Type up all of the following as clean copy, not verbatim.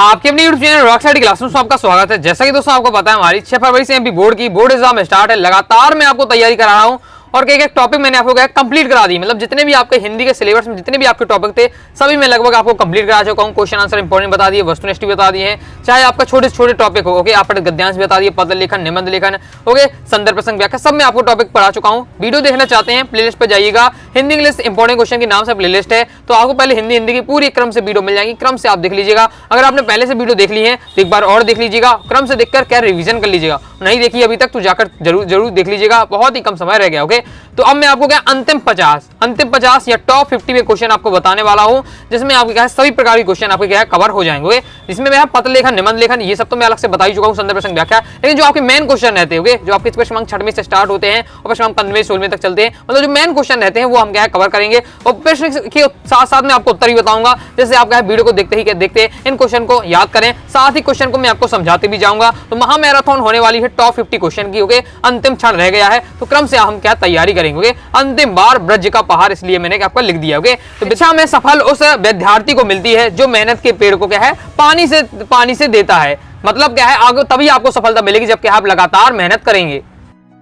आपके अपनी YouTube channel rock study classroom में आपका स्वागत है। जैसा कि दोस्तों आपको पता है हमारी 6 फरवरी से एमपी बोर्ड की बोर्ड एग्जाम स्टार्ट है। लगातार मैं आपको तैयारी करा रहा हूं और एक एक टॉपिक मैंने आपको कंप्लीट करा दी। मतलब जितने भी आपके हिंदी के सिलेबस में जितने भी आपके टॉपिक थे सभी मैं लगभग आपको कंप्लीट करा चुका हूं। क्वेश्चन आंसर इंपॉर्टेंट बता दिए, वस्तुनिष्ठ बता दिए हैं, चाहे आपका छोटे छोटे टॉपिक हो, ओके, आप गद्यांश भी बता दिए, पद लेखन, निबंध लेखन, ओके, संदर्भ प्रसंग व्याख्या, सब मैं आपको टॉपिक पढ़ा चुका हूं। वीडियो देखना चाहते हैं प्लेलिस्ट पर जाइएगा, हिंदी इंग्लिश इंपॉर्टेंट क्वेश्चन के नाम से प्लेलिस्ट है, तो आपको पहले हिंदी की पूरी क्रम से वीडियो मिल जाएगी, क्रम से आप देख लीजिएगा। अगर आपने पहले से वीडियो देख ली है तो एक बार और देख लीजिएगा, क्रम से देखकर क्या रिवीजन कर लीजिएगा। नहीं देखी अभी तक तो जाकर जरूर देख लीजिएगा, बहुत ही कम समय रह गया। ओके, तो अब मैं आपको क्या अंतिम 50 या टॉप 50 में क्वेश्चन आपको बताने वाला हूं, जिसमें आपके क्या है सभी प्रकार के क्वेश्चन आपके क्या है कवर हो जाएंगे। जिसमें मैं पत्र लेखन, निबंध लेखन, ये सब तो मैं अलग से बता ही चुका हूं, संदर्भ प्रसंग व्याख्या। लेकिन जो आपके मेन क्वेश्चन रहते हैं, जो आपके प्रश्न 6वें से स्टार्ट होते हैं और प्रश्न 15वें 16वें तक चलते हैं, मतलब जो मेन क्वेश्चन रहते हैं वो हम क्या है कवर करेंगे। और प्रश्न के साथ साथ में आपको उत्तर भी बताऊंगा। जैसे आप क्या वीडियो को देखते इन क्वेश्चन को याद करें, साथ ही क्वेश्चन को मैं आपको समझाते भी जाऊंगा। तो महामैराथन होने वाली है टॉप 50 क्वेश्चन की। ओके, अंतिम क्षण रह गया है, तो क्रम से हम क्या तैयारी करेंगे। अंतिम बार ब्रज का पहाड़ इसलिए मैंने आपको लिख दिया। ओके, तो दिशा में सफल उस विद्यार्थी को मिलती है जो मेहनत के पेड़ को क्या है पानी से देता है। मतलब क्या है आगे तभी आपको सफलता मिलेगी जब क्या आप लगातार मेहनत करेंगे।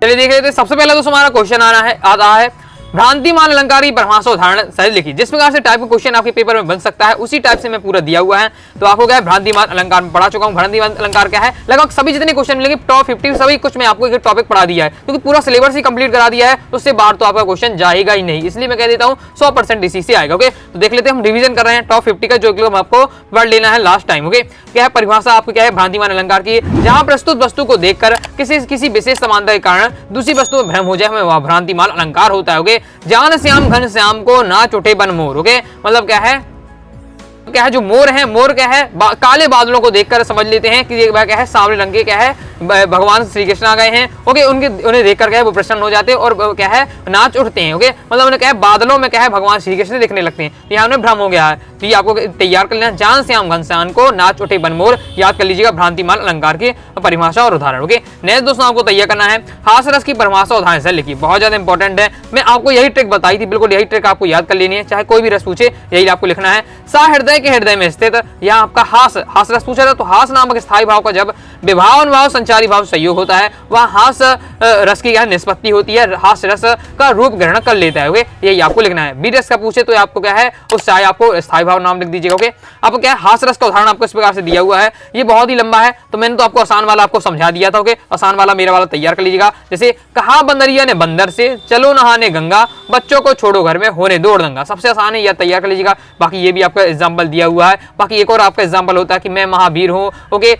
चलिए देख लेते हैं। सबसे पहला दोस्तों हमारा क्वेश्चन आता है भ्रांतिमान अलंकार की परिभाषा उदाहरण सही लिखी। जिस प्रकार से टाइप का क्वेश्चन आपके पेपर में बन सकता है उसी टाइप से मैं पूरा दिया हुआ है। तो आपको क्या है भ्रांतिमान अलंकार में पढ़ा चुका हूं। भ्रांतिमान अलंकार क्या है, लगभग सभी जितने क्वेश्चन मिलेंगे टॉप 50 सभी कुछ मैं आपको एक टॉपिक पढ़ा दिया है, क्योंकि पूरा सिलेबस ही कंप्लीट करा दिया है। तो उससे बाहर तो आपका क्वेश्चन जाएगा ही नहीं, इसलिए मैं कह देता हूँ 100% इसी से आएगा। ओके, तो देख लेते हैं, हम रिविजन कर रहे हैं टॉप 50 का, जो आपको वर्ड लेना है लास्ट टाइम। ओके, क्या है परिभाषा आपको क्या है भ्रांतिमान अलंकार की, जहां प्रस्तुत वस्तु को देखकर किसी विशेष समानता के कारण दूसरी वस्तु में भ्रम हो जाए हमें वह भ्रांतिमान अलंकार होता है। ओके, जान घन श्याम को नाच उठे बन मोर। ओके, मतलब क्या है जो मोर है, मोर क्या है काले बादलों को देखकर समझ लेते हैं कि क्या है सांवले रंग के क्या है भगवान श्री कृष्ण आ गए हैं। ओके, उन्हें देखकर क्या है वो प्रसन्न हो जाते हैं और क्या है नाच उठते हैं। ओके, मतलब उन्हें क्या है बादलों में क्या है भगवान श्री कृष्ण दिखने लगते हैं। यहाँ उन्हें भ्रम हो गया है, तो ये आपको तैयार कर लेना। जान श्याम घनश्याम को नाच उठे बन मोर, याद कर लीजिएगा भ्रांतिमान अलंकार की परिभाषा और उदाहरण। ओके, नेक्स्ट दोस्तों आपको तैयार करना है हास रस की परिभाषा उदाहरण से लिखी। बहुत ज्यादा इंपॉर्टेंट है, मैं आपको यही ट्रिक बताई थी, बिल्कुल यही ट्रिक आपको याद कर लेनी है, चाहे कोई भी रस पूछे यही आपको लिखना है। सा हृदय के हृदय में स्थित, यहाँ आपका हास रस पूछा था, तो हास नामक स्थायी भाव का जब विभाव अनुभाव संचारी भाव संयोग होता है वह हास रस की निष्पत्ति होती है, हास रस का रूप ग्रहण कर लेता है। ओके, यही आपको लिखना है। बी रस का पूछे तो आपको क्या है उस चाहे आपको स्थायी भाव नाम लिख दीजिएगा। ओके, आपको क्या है हास रस का उदाहरण आपको इस प्रकार से दिया हुआ है, ये बहुत ही लंबा है तो मैंने तो आपको आसान वाला आपको समझा दिया था। ओके, आसान वाला मेरा वाला तैयार कर लीजिएगा। जैसे कहा बंदरिया ने बंदर से, चलो नहाने गंगा, बच्चों को छोड़ो घर में होने दौड़ दंगा। सबसे आसान है, यह तैयार कर लीजिएगा। बाकी ये भी आपका एग्जाम्पल दिया हुआ है। बाकी एक और आपका एग्जाम्पल होता है कि मैं महावीर हूँ। ओके,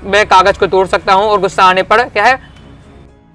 मैं कागज को तोड़ सकता हूँ और गुस्सा आने पर क्या है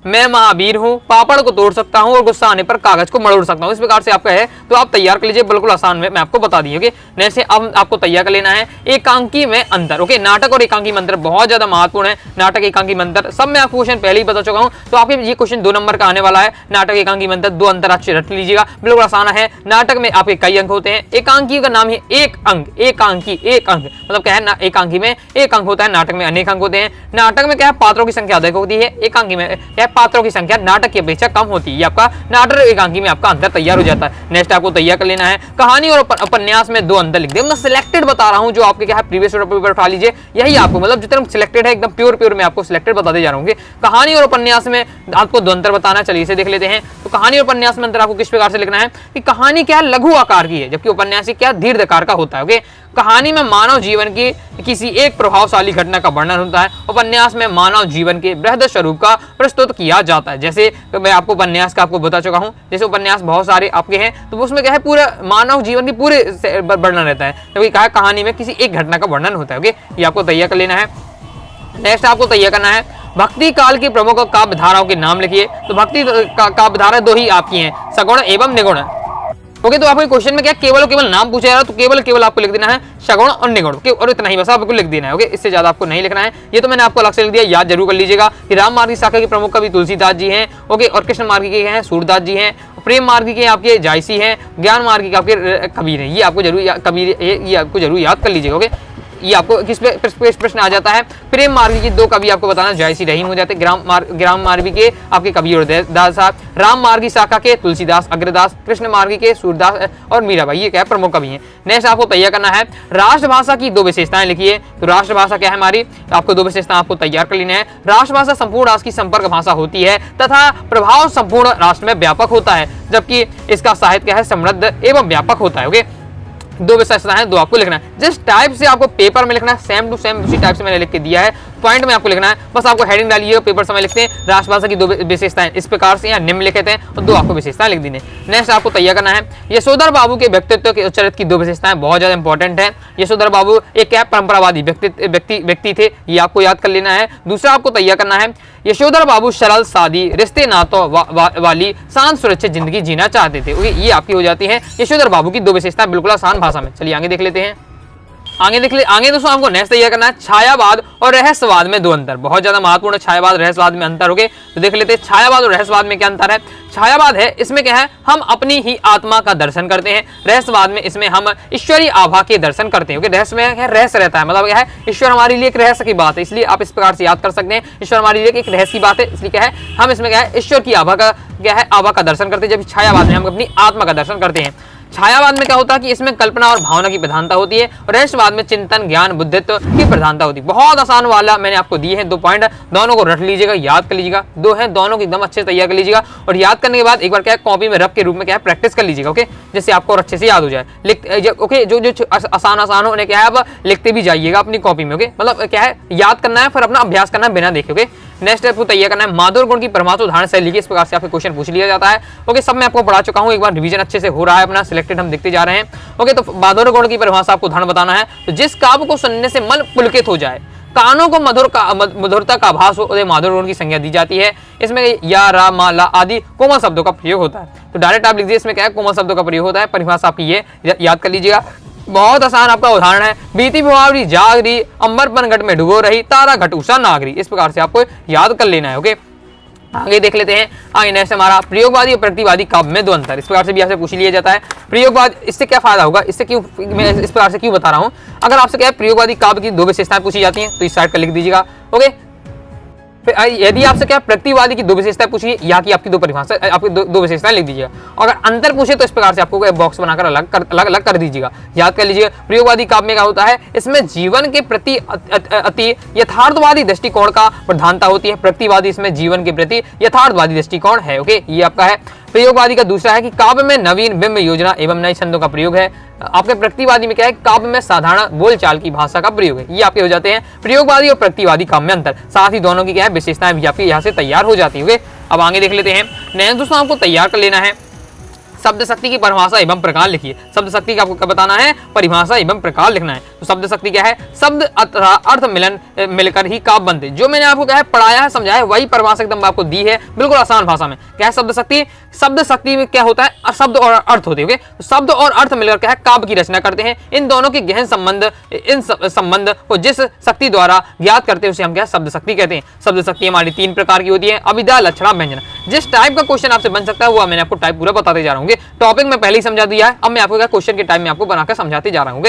मैं महावीर हूँ, पापड़ को तोड़ सकता हूँ और गुस्सा आने पर कागज को मरोड़ सकता हूँ। इस प्रकार से आपका है, तो आप तैयार कर लीजिए, बिल्कुल आसान में मैं आपको बता दी। ओके, नेक्स्ट अब आपको तैयार कर लेना है एकांकी में अंतर। ओके, नाटक और एकांकी में अंतर बहुत ज्यादा महत्वपूर्ण है। नाटक एकांकी में अंतर सब मैं आपको क्वेश्चन पहले ही बता चुका हूँ, तो आपके ये क्वेश्चन 2 नंबर का आने वाला है। नाटक एकांकी में अंतर, 2 अंतर आप रट लीजिएगा, बिल्कुल आसान है। नाटक में आपके कई अंक होते हैं, एकांकी का नाम है एक अंक। एकांकी एक अंक मतलब क्या है, एकांकी में एक अंक होता है, नाटक में अनेक अंक होते हैं। नाटक में क्या है पात्रों की संख्या अधिक होती है, एकांकी में क्या है पात्रों की संख्या नाटक की अपेक्षा कम होती है। आपका नाटक एकांकी में आपका अंतर तैयार हो जाता है। नेक्स्ट आपको तैयार कर लेना है कहानी और उपन्यास में 2 अंतर लिख दे। मैं सिलेक्टेड बता रहा हूं, जो आपके क्या है प्रीवियस पेपर उठा लीजिए, यही आपको मतलब जितने सिलेक्टेड है एकदम प्योर मैं आपको सिलेक्टेड बताते जा रहा हूँ। कहानी और उपन्यास में आपको 2 अंतर बताना, चलिए इसे देख लेते हैं। तो कहानी और उपन्यास में अंतर आपको किस प्रकार से लिखना है कि कहानी क्या है लघु आकार की है, जबकि उपन्यास क्या दीर्घ आकार का होता है। ओके, कहानी में मानव जीवन की किसी एक प्रभावशाली घटना का वर्णन होता है, उपन्यास में मानव जीवन के बृहद स्वरूप का प्रस्तुत किया जाता है। जैसे मैं आपको उपन्यास का आपको बता चुका हूं, जैसे उपन्यास बहुत सारे आपके हैं तो उसमें क्या है पूरा मानव जीवन की पूरे वर्णन रहता है, जबकि क्या है कहानी में किसी एक घटना का वर्णन होता है। ओके, ये आपको तैयार कर लेना है। नेक्स्ट आपको तैयार करना है भक्ति काल की प्रमुख काव्य धाराओं के नाम लिखिए। तो भक्ति काव्य धारा 2 ही आपकी हैं, सगुण एवं निगुण। ओके, तो आपको क्वेश्चन में क्या केवल नाम पूछा जा रहा है, तो केवल आपको लिख देना है सगुण और निगुण, और इतना ही बस आपको लिख देना है। ओके, इससे ज्यादा आपको नहीं लिखना है। ये तो मैंने आपको अलग से लिख दिया, याद जरूर कर लीजिएगा कि राम मार्ग की शाखा के प्रमुख कवि तुलसीदास जी हैं। ओके, और कृष्ण मार्ग के हैं सूरदास जी हैं, प्रेम मार्ग के आपके जायसी हैं, ज्ञान मार्ग के आपके कबीर हैं। ये आपको जरूर कबीर ये आपको जरूर याद कर लीजिएगा। ओके, ये आपको किस पे प्रश्न आ जाता है। प्रेम मार्गी की 2 कवि आपको बताना जयसी रहीम हो जाते हैं। ग्राम मार्गी के आपके कवि और दास साहब, राम मार्गी शाखा के तुलसीदास अग्रदास, कृष्ण मार्गी के सूरदास और मीराबाई, ये क्या है प्रमुख कवि हैं। नेक्स्ट आपको तैयार करना है राष्ट्रभाषा की 2 विशेषताएं लिखिए। तो राष्ट्रभाषा क्या है हमारी, आपको 2 विशेषताएं आपको तैयार कर लेना है। राष्ट्रभाषा संपूर्ण राष्ट्र की संपर्क भाषा होती है तथा प्रभाव संपूर्ण राष्ट्र में व्यापक होता है, जबकि इसका साहित्य क्या है समृद्ध एवं व्यापक होता है। ओके, 2 विशेषताएं हैं, 2 आपको लिखना है। जिस टाइप से आपको पेपर में लिखना है सेम टू सेम उसी टाइप से मैंने लिख के दिया है, पॉइंट में आपको लिखना है। बस आपको हेडिंग डालिए, पेपर समय लिखते हैं राष्ट्रभाषा की 2 विशेषताएं इस प्रकार से, या निम्नलिखित हैं, और 2 आपको विशेषताएं लिख देने। नेक्स्ट आपको तैयार करना है यशोधर बाबू के व्यक्तित्व के चरित्र की 2 विशेषताएं बहुत ज्यादा इंपॉर्टेंट है। यशोधर बाबू एक क्या परंपरावादी व्यक्ति थे, ये आपको याद कर लेना है। दूसरा आपको तैयार करना है यशोधर बाबू सरल सादी रिश्ते नातों वाली शांत सुरक्षित जिंदगी जीना चाहते थे। ये आपकी हो जाती है यशोधर बाबू की 2 विशेषताएं बिल्कुल आसान भाषा में। चलिए आगे देख लेते हैं। आगे दोस्तों आपको नेक्स्ट तैयार करना है छायावाद और रहस्यवाद में 2 अंतर, बहुत ज्यादा महत्वपूर्ण। छायावाद रहस्यवाद में अंतर हो गए, तो देख लेते हैं छायावाद और रहस्यवाद में क्या अंतर है। छायावाद है इसमें क्या है हम अपनी ही आत्मा का दर्शन करते हैं, रहस्यवाद में इसमें हम ईश्वरीय आभा के दर्शन करते हैं। क्योंकि रहस्य में क्या रहस्य रहता है, मतलब क्या है ईश्वर हमारे लिए एक रहस्य की बात है, इसलिए आप इस प्रकार से याद कर सकते हैं। ईश्वर हमारे लिए एक रहस्य की बात है, इसलिए क्या है हम इसमें क्या है ईश्वर की आभा का क्या है आभा का दर्शन करते हैं, जब छायावाद में हम अपनी आत्मा का दर्शन करते हैं। छायावाद में क्या होता है कि इसमें कल्पना और भावना की प्रधानता होती है, और रहस्यवाद में चिंतन ज्ञान बुद्धित्व की प्रधानता होती है। बहुत आसान वाला मैंने आपको दिए हैं 2 पॉइंट, दोनों को रट लीजिएगा, याद कर लीजिएगा। 2 हैं, दोनों को एकदम अच्छे से तैयार कर लीजिएगा, और याद करने के बाद एक बार क्या है कॉपी में रफ के रूप में क्या है प्रैक्टिस कर लीजिएगा। ओके, जिससे आपको और अच्छे से याद हो जाए। ओके, जो आसान हो उन्हें क्या है आप लिखते भी जाइएगा अपनी कॉपी में। ओके, मतलब क्या है याद करना है, फिर अपना अभ्यास करना है बिना देखे। ओके, नेक्स्ट आपको तैयार करना है माधुर गुण की परमात्म उदाहरण से लिखिए। इस प्रकार से आपके क्वेश्चन पूछ लिया जाता है। ओके, सब मैं आपको पढ़ा चुका हूं, एक बार रिवीजन अच्छे से हो रहा है अपना, सिलेक्टेड हम देखते जा रहे हैं। ओके, तो माधुर गुण की परिभाषा आपको उदाहरण बताना है। तो जिस काव्य को सुनने से मन पुलकित हो जाए, कानों को मधुरता का आभास हो, उसे माधुर गुण की संज्ञा दी जाती है। इसमें या रा मा ला आदि कोमल शब्दों का प्रयोग होता है। तो डायरेक्ट आप लिख दीजिए इसमें क्या है कोमल शब्दों का प्रयोग होता है। परिभाषा आपकी ये याद कर लीजिएगा। बहुत आसान आपका उदाहरण है, बीती भुआवरी जागरी अंबर पनघट में डुबो रही तारा घट उषा नागरी। इस प्रकार से आपको याद कर लेना है। ओके, आगे देख लेते हैं। आगे नेक्स्ट हमारा प्रयोगवादी और प्रतिवादी काव्य में 2 अंतर, इस प्रकार से भी आपसे पूछ लिया जाता है। प्रयोगवाद इससे क्या फायदा होगा, इससे क्यों मैं इस प्रकार से क्यों बता रहा हूं। अगर आपसे क्या है प्रयोगवादी काव्य की 2 विशेषताएं पूछी जाती हैं तो इस साइड पर लिख दीजिएगा। ओके, फिर यदि आपसे क्या प्रतिवादी की 2 विशेषताएं पूछिए, यहाँ की आपकी 2 परिभाषा आपकी 2 विशेषताएं लिख दीजिएगा। अगर अंतर पूछे तो इस प्रकार से आपको बॉक्स बनाकर अलग कर दीजिएगा। याद कर लीजिए प्रयोगवादी काव्य में क्या होता है, इसमें जीवन के प्रति अति यथार्थवादी दृष्टिकोण का प्रधानता होती है। प्रतिवादी इसमें जीवन के प्रति यथार्थवादी दृष्टिकोण है। ओके, ये आपका है। प्रयोगवादी का दूसरा है कि काव्य में नवीन बिंब योजना एवं नए छंदों का प्रयोग है। आपके प्रतिवादी में क्या है काव्य में साधारण बोलचाल की भाषा का प्रयोग है। ये आपके हो जाते हैं प्रयोगवादी और प्रतिवादी काव्य में अंतर। साथ ही दोनों की क्या है विशेषताएं भी आपकी यहाँ से तैयार हो जाती है। अब आगे देख लेते हैं। नए दोस्तों आपको तैयार कर लेना है शब्द शक्ति की परिभाषा एवं प्रकार लिखिए। शब्द शक्ति का आपको क्या बताना है, परिभाषा एवं प्रकार लिखना है। तो शब्द शक्ति क्या है, शब्द अर्थ मिलन मिलकर ही काव्य बनते। जो मैंने आपको क्या है पढ़ाया है समझाया है वही परिभाषा एकदम आपको दी है बिल्कुल आसान भाषा में। क्या है शब्द शक्ति, शब्द शक्ति में क्या होता है शब्द और अर्थ होते हैं। तो शब्द और अर्थ मिलकर क्या है काव्य की रचना करते हैं। इन दोनों के गहन संबंध, इन संबंध को जिस शक्ति द्वारा ज्ञात करते हैं उसे हम क्या शब्द शक्ति कहते हैं। शब्द शक्ति हमारी 3 प्रकार की होती है, अभिधा लक्षणा व्यंजना। जिस टाइप का क्वेश्चन आपसे बन सकता है वो मैंने आपको टाइप पूरा बताते जा रहा हूँ। टॉपिक में पहले ही समझा दिया है, अब मैं आपको क्या क्वेश्चन के टाइम में आपको बनाकर समझाते जा रहा हूँ।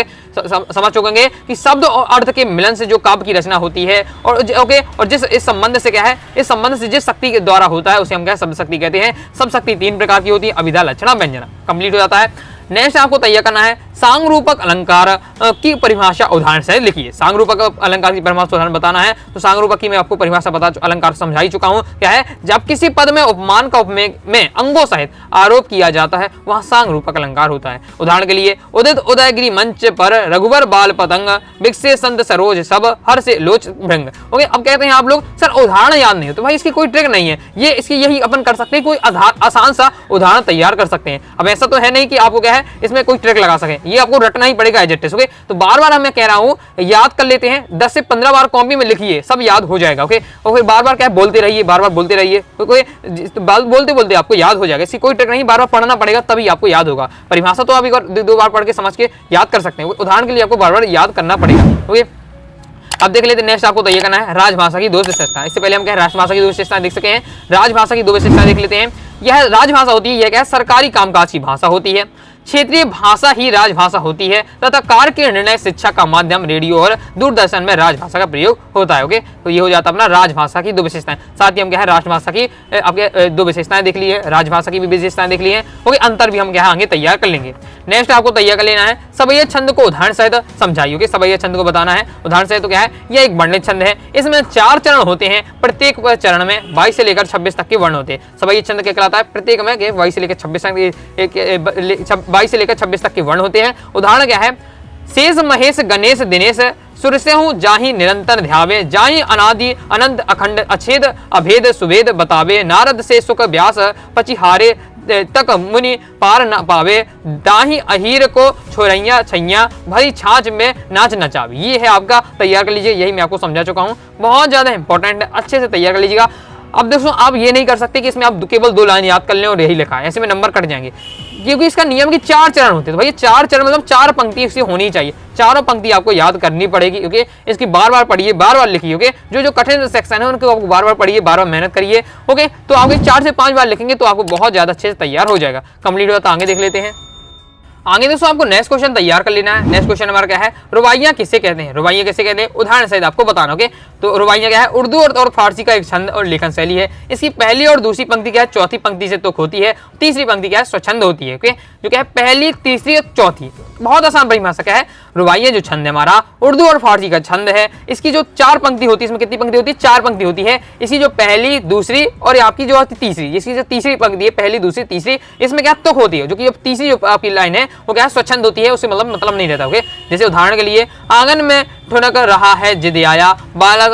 समझ चुकेंगे कि शब्द और अर्थ के मिलन से जो काव्य की रचना होती है और ओके, और जिस इस संबंध से क्या है, इस संबंध से जिस शक्ति के द्वारा होता है उसे हम क्या शब्द शक्ति कहते हैं। शब्द शक्ति 3 प्रकार की होती है, अभिधा लक्षणा व्यंजना। कंप्लीट हो जाता है। नेक्स्ट आपको तैयार करना है सांग रूपक अलंकार की परिभाषा उदाहरण से लिखिए। सांग रूपक अलंकार की परिभाषा उदाहरण बताना है। तो सांग रूपक की मैं आपको परिभाषा बता अलंकार समझा ही चुका हूं। क्या है, जब किसी पद में उपमान का उपमेय में अंगों सहित आरोप किया जाता है वहां सांग रूपक अलंकार होता है। उदाहरण के लिए उदित उदयगिरी मंच पर रघुवर बाल पतंग विकसे संत सरोज सब हर से लोच भृंग। ओके, अब कहते हैं आप लोग सर उदाहरण याद नहीं हो, तो भाई इसकी कोई ट्रिक नहीं है, ये इसकी यही अपन कर सकते हैं, कोई आसान सा उदाहरण तैयार कर सकते हैं। अब ऐसा तो है नहीं कि आपको क्या है इसमें कोई ट्रिक लगा सके, ये आपको रटना ही पड़ेगा एज इट इज। ओके, तो बार बार मैं कह रहा हूं याद कर लेते हैं, 10 से 15 बार कॉपी में लिखिए, सब याद हो जाएगा। ओके, और फिर बार बार क्या बोलते रहिए, बार बार बोलते रहिए, बोलते बोलते आपको याद हो जाएगा। इसकी कोई ट्रिक नहीं, बार बार पढ़ना पड़ेगा तभी आपको याद होगा। परिभाषा तो आप एक बार 2 बार पढ़ के समझ के याद कर सकते हैं, उदाहरण के लिए आपको बार बार याद करना पड़ेगा। ओके, अब देख लेते हैं नेक्स्ट आपको तैयार करना है राजभाषा की 2 विशेषताएं। इससे पहले हम क्या राष्ट्रभाषा की 2 विशेषताएं देख सके हैं, राजभाषा की 2 विशेषताएं देख लेते हैं। यह राजभाषा होती है, यह क्या है सरकारी कामकाज की भाषा होती है। क्षेत्रीय भाषा ही राजभाषा होती है तथा कार्य के निर्णय शिक्षा का माध्यम रेडियो और दूरदर्शन में राजभाषा का प्रयोग होता है। ओके, तो ये हो जाता है अपना राजभाषा की 2 विशेषताएं। साथ ही हम क्या है राजभाषा की आपके 2 विशेषताएं देख ली है, राजभाषा की भी विशेषताएं देख ली है। ओके, अंतर भी हम क्या आगे तैयार कर लेंगे। नेक्स्ट आपको तैयार कर लेना है सवैया छंद को उदाहरण सहित समझाइए। ओके, सवैया छंद को बताना है उदाहरण सहित। तो क्या है, यह एक वर्णित छंद है, इसमें 4 चरण होते हैं, प्रत्येक चरण में 22 से लेकर 26 तक के वर्ण होते हैं। सवैया छंद क्या कहलाता है, प्रत्येक में 22 से लेकर 26 तक के वर्ण होते हैं। उदाहरण क्या है, शेष महेश गणेश दिनेश सुरसेहु जाहि निरंतर ध्यावे जाहि अनादि अनंत अखंड अछेद अभेद सुभेद बतावे नारद से सुख व्यास पचिहारे तक मुनि पार न पावे दाही अहीर को छोरैया छैया भरी छाछ में नाच नचावे। ये है आपका, तैयार कर लीजिए। यही मैं आपको समझा चुका हूँ, बहुत ज्यादा इंपॉर्टेंट है, अच्छे से तैयार कर लीजिएगा। अब दोस्तों आप ये नहीं कर सकते कि इसमें आप केवल 2 लाइन याद कर लें और यही लिखा है, ऐसे में नंबर कट जाएंगे, क्योंकि इसका नियम की 4 चरण होते हैं। तो भाई 4 चरण मतलब 4 पंक्ति इसकी होनी चाहिए, चारों पंक्ति आपको याद करनी पड़ेगी। ओके, इसकी बार बार पढ़िए, बार बार लिखिए। ओके, जो कठिन सेक्शन है उनको आपको बार बार पढ़िए, बार बार मेहनत करिए। ओके, तो आपके 4 से 5 बार लिखेंगे तो आपको बहुत ज्यादा अच्छे से तैयार हो जाएगा। कंप्लीट हुआ तो आगे देख लेते हैं। आगे दोस्तों आपको नेक्स्ट क्वेश्चन तैयार कर लेना है। नेक्स्ट क्वेश्चन हमारा क्या है, रुबाइयाँ किसे कहते हैं, रुबाइयाँ किसे कहते हैं, उदाहरण सहित आपको बताना। ओके, तो रुबाइयाँ क्या है, उर्दू और फारसी का एक छंद और लेखन शैली है। इसकी पहली और दूसरी पंक्ति क्या है, चौथी पंक्ति से तुक होती है, तीसरी पंक्ति क्या है, स्वच्छंद होती है। ओके, जो क्या है पहली, तीसरी और चौथी, बहुत आसान परिभाषा क्या है, रुबाइयाँ जो छंद है हमारा उर्दू और फारसी का छंद है। इसकी जो 4 पंक्ति होती है, इसमें कितनी पंक्ति होती है, 4 पंक्ति होती है। इसकी जो पहली, दूसरी और आपकी जो तीसरी, इसकी जो तीसरी पंक्ति है, पहली, दूसरी, तीसरी, इसमें क्या तुक होती है, जो कि तीसरी जो आपकी लाइन है वो क्या है, स्वच्छंद होती है, उससे मतलब नहीं रहता। ओके, जैसे उदाहरण के लिए, आंगन में ठुनक रहा है जिद आया बालक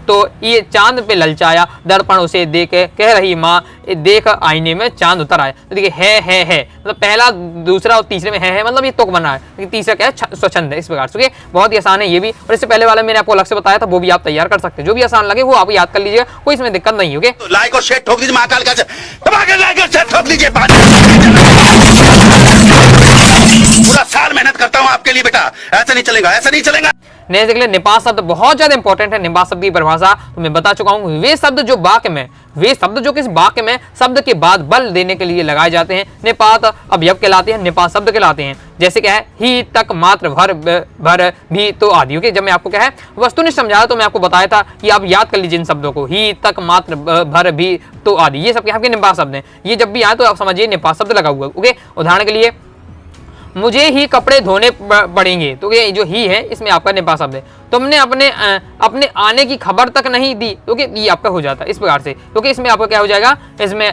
तो ये चांद पे ललचाया दर्पण उसे देख कह रही माँ देख आईने में चांद उतर आया। तो देखिए है मतलब पहला, दूसरा और तीसरे में है मतलब ये तुक बना है, तीसरा क्या है, स्वच्छंद है। इस प्रकार से बहुत ही आसान है ये भी, और इससे पहले वाला मैंने आपको अलग से बताया था, वो भी आप तैयार कर सकते हैं। जो भी आसान लगे वो आप याद कर लीजिएगा, कोई इसमें दिक्कत नहीं होगी। लाइक और शेयर ठोक दीजिए, महाकाल का लाइक और शेयर ठोक दीजिए। पूरा साल मेहनत करता हूँ आपके लिए बेटा, ऐसा नहीं चलेगा, ऐसा नहीं चलेगा। नेक्स्ट देख ले, निपात शब्द बहुत ज्यादा इंपॉर्टेंट है। निपात शब्द की परिभाषा तो मैं बता चुका हूँ, वे शब्द जो किस वाक्य में शब्द के बाद बल देने के लिए लगाए जाते हैं निपात अवयव कहलाते हैं, निपात शब्द कहलाते हैं। जैसे क्या है, ही तक मात्र भर भी तो आदि। ओके, जब मैं आपको क्या है वस्तुनिष्ठ समझाया तो मैं आपको बताया था कि आप याद कर लीजिए इन शब्दों को, ही तक मात्र भर भी तो आदि, ये सब आपके निपात शब्द हैं। ये जब भी आए तो आप समझिए निपात शब्द लगा हुआ। ओके, उदाहरण के लिए, मुझे ही कपड़े धोने पड़ेंगे, तो ये जो ही है इसमें आपका निपात शब्द है। तुमने अपने आने की खबर तक नहीं दी, क्योंकि ये आपका हो जाता है इस प्रकार से, क्योंकि इसमें आपका क्या हो जाएगा, इसमें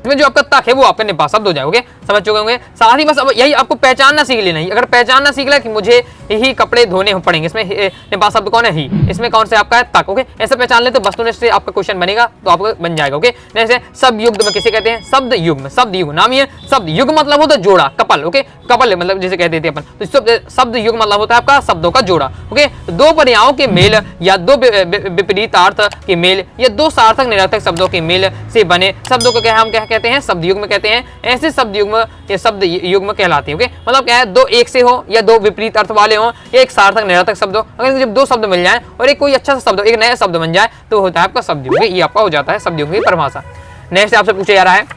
जो आपका तक है वो आपका निपात शब्द हो जाएगा। समझ चुके होंगे। साथ ही बस अब यही आपको पहचानना सीख लेना है। अगर पहचानना सीख लिया कि मुझे ही कपड़े धोने पड़ेंगे, इसमें निपात शब्द कौन है, ही, इसमें कौन से आपका है, तक। ओके, ऐसे पहचान ले तो वस्तुनिष्ठ से आपका क्वेश्चन बनेगा, तो आपका बन जाएगा। ओके, जैसे शब्द युग्म में किसे कहते हैं, शब्द युग्म, शब्द युग्म नाम है। शब्द युग्म मतलब होता है जोड़ा, कपल। ओके, कपल मतलब जैसे कहते थे अपन, तो शब्द युग्म मतलब होता है आपका शब्दों का जोड़ा। ओके, 2 पर्यायों के मेल या 2 विपरीतार्थ के मेल या 2 सार्थक निरर्थक शब्दों के मेल से बने शब्दों को क्या हम क्या कहते हैं, शब्द युग्म कहते हैं। ऐसे शब्द युग्म या शब्द युग्म कहलाते हैं। ओके, मतलब क्या है, 2 एक से हो या 2 विपरीत अर्थ वाले हो या एक सार्थक निरर्थक शब्द हो। अगर जब 2 शब्द मिल जाए और एक कोई अच्छा सा शब्द, एक नया शब्द बन जाए तो होता है आपका शब्द युग्म। ये आपका हो जाता है शब्द युग्म की परिभाषा। नेक्स्ट आपसे पूछा जा रहा है,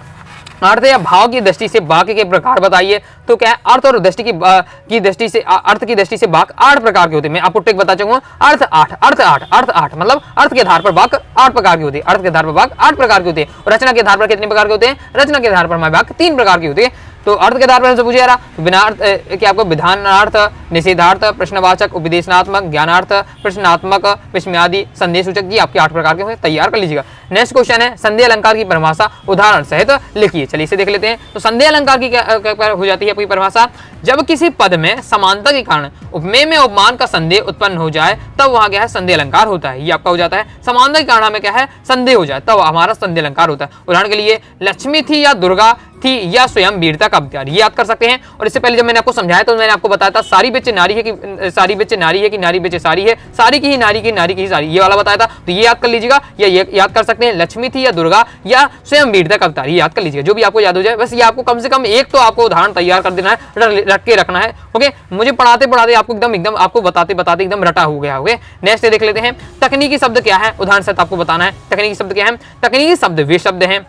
अर्थ या भाव की दृष्टि से वाक्य के प्रकार बताइए। तो क्या है, अर्थ और दृष्टि की दृष्टि से, अर्थ की दृष्टि से वाक्य 8 प्रकार के होते हैं। मैं आपको ट्रिक बता चुका, अर्थ 8 मतलब अर्थ के आधार पर वाक्य 8 प्रकार के होते हैं। अर्थ के आधार पर वाक्य 8 प्रकार के होते हैं। और रचना के आधार पर कितने प्रकार के होते हैं, रचना के आधार पर वाक्य 3 प्रकार के होते हैं। तो अर्थ के आधार पर हमसे पूछा जा रहा, बिना अर्थ कि आपको विधानार्थ, निषेधार्थ, प्रश्नवाचक, उपदेशनात्मक, ज्ञानार्थ, प्रश्नात्मक, विस्मयादि, संदेश सूचक, ये आपके 8 प्रकार के होते हैं। तैयार कर लीजिएगा। नेक्स्ट क्वेश्चन है, संदेह अलंकार की परिभाषा उदाहरण सहित लिखिए। चलिए इसे देख लेते हैं। तो संदेह अलंकार की क्या हो जाती है आपकी परिभाषा, जब किसी पद में समानता के कारण उपमेय में उपमान का संदेह उत्पन्न हो जाए तब वहां क्या है, संदेह अलंकार होता है। ये आपका हो जाता है, समानता के कारण हमें क्या है, संदेह हो जाए तब हमारा संदेह अलंकार होता है। उदाहरण के लिए, लक्ष्मी थी या दुर्गा थी या स्वयं वीरता का अवतार, ये याद कर सकते हैं। और इससे पहले जब मैंने आपको समझाया तो मैंने आपको बताया था, सारी बिच नारी है कि सारी बिच नारी है कि नारी बिच सारी है, सारी की ही नारी की, नारी की ही सारी, ये वाला बताया था। तो ये याद कर लीजिएगा, या ये याद कर सकते हैं, लक्ष्मी थी या दुर्गा या स्वयं वीरता का अवतार, ये याद कर लीजिएगा। जो भी आपको याद हो जाए, बस ये आपको कम से कम एक तो आपको उदाहरण तैयार कर देना है, रख के रखना है। ओके, मुझे पढ़ाते आपको एकदम आपको बताते एकदम रटा हो गया। ओके, नेक्स्ट देख लेते हैं, तकनीकी शब्द क्या है, उदाहरण से आपको बताना है। तकनीकी शब्द क्या है, तकनीकी शब्द वे शब्द हैं